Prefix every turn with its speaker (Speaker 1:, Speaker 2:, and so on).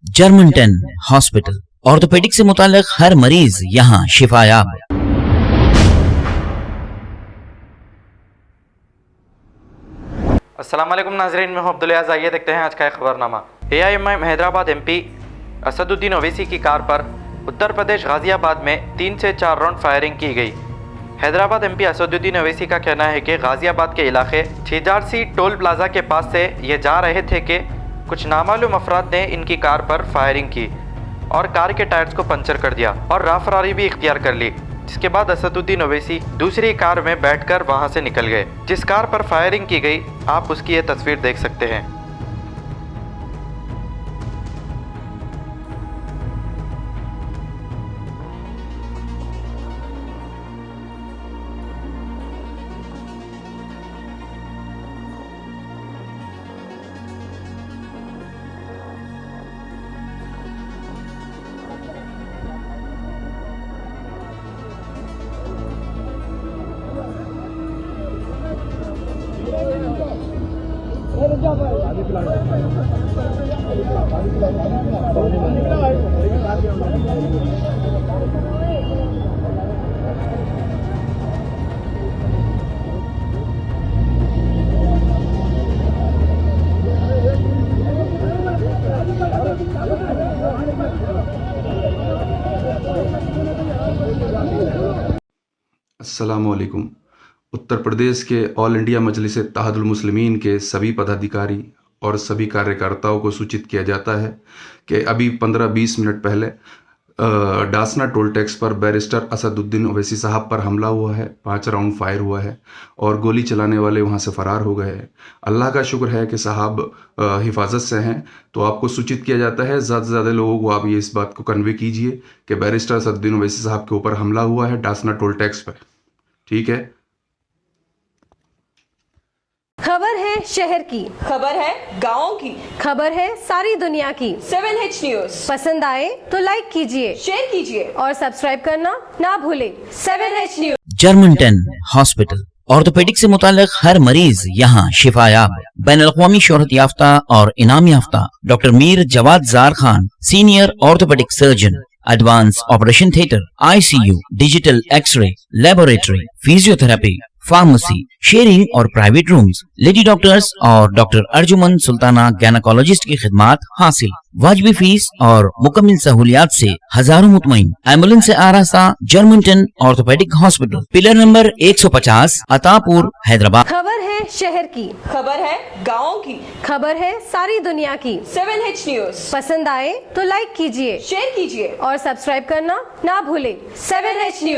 Speaker 1: German 10 hospital, orthopaedic से मुताल्लिक हर मरीज यहाँ शिफायाब।
Speaker 2: अस्सलाम वालेकुम नाज़रीन, मैं हूं अब्दुल अज़ीज़। आइए देखते हैं आज का खबरनामा। AIMIM हैदराबाद MP असदुद्दीन ओवैसी की कार पर उत्तर प्रदेश गाज़ियाबाद में 3 से 4 राउंड फायरिंग की गई। हैदराबाद MP असदुद्दीन ओवैसी का कहना है कि गाज़ियाबाद के इलाके छिजारसी टोल प्लाजा के पास से ये जा रहे थे कि कुछ नामालूम अफराद ने इनकी कार पर फायरिंग की और कार के टायर्स को पंचर कर दिया और राफरारी भी इख्तियार कर ली। जिसके बाद असदुद्दीन ओवैसी दूसरी कार में बैठकर वहां से निकल गए। जिस कार पर फायरिंग की गई आप उसकी ये तस्वीर देख सकते हैं।
Speaker 3: अस्सलामुअलैकुम। उत्तर प्रदेश के ऑल इंडिया मजलिस इत्तेहादुल मुस्लिमीन के सभी पदाधिकारी और सभी कार्यकर्ताओं को सूचित किया जाता है कि अभी 15-20 मिनट पहले डासना टोल टैक्स पर बैरिस्टर असदुद्दीन ओवैसी साहब पर हमला हुआ है। 5 राउंड फायर हुआ है और गोली चलाने वाले वहां से फरार हो गए हैं। अल्लाह का शुक्र है कि साहब हिफाजत से हैं, तो आपको सूचित किया जाता है ज़्यादा से ज़्यादा लोगों को आप ये इस बात को कन्वे कीजिए कि बैरिस्टर असदुद्दीन ओवैसी साहब के ऊपर हमला हुआ है डासना टोल टैक्स पर। ठीक है।
Speaker 4: खबर है शहर की,
Speaker 5: खबर है गाँव की,
Speaker 4: खबर है सारी दुनिया की।
Speaker 5: 7H न्यूज
Speaker 4: पसंद आए तो लाइक कीजिए,
Speaker 5: शेयर कीजिए
Speaker 4: और सब्सक्राइब करना ना भूलें।
Speaker 5: 7H news.
Speaker 1: German 10 hospital, orthopaedic से मुताल्लिक हर मरीज यहाँ शिफायाब। बैनुल-अक़वामी शोहरत याफ्ता और इनाम याफ्ता doctor Mir Jawad Jar Khan, senior orthopaedic surgeon, advance operation theatre, ICU, digital x ray, laboratory, physiotherapy, pharmacy, sharing और प्राइवेट रूम्स, लेडी डॉक्टर्स और डॉक्टर अर्जुमन सुल्ताना गायनेकोलॉजिस्ट की खिदमात हासिल। वाजबी फीस और मुकम्मल सहूलियात से हजारों मुतमईन। एम्बुलेंस से आरास्ता German 10 orthopaedic hospital, pillar number 150, Attapur, Hyderabad.
Speaker 4: खबर है शहर की,
Speaker 5: खबर है गाँव की,
Speaker 4: खबर है सारी दुनिया की।
Speaker 5: 7H news.
Speaker 4: पसंद आए तो लाइक कीजिए,
Speaker 5: शेयर कीजिए
Speaker 4: और सब्सक्राइब करना ना भूलें।
Speaker 5: 7H news.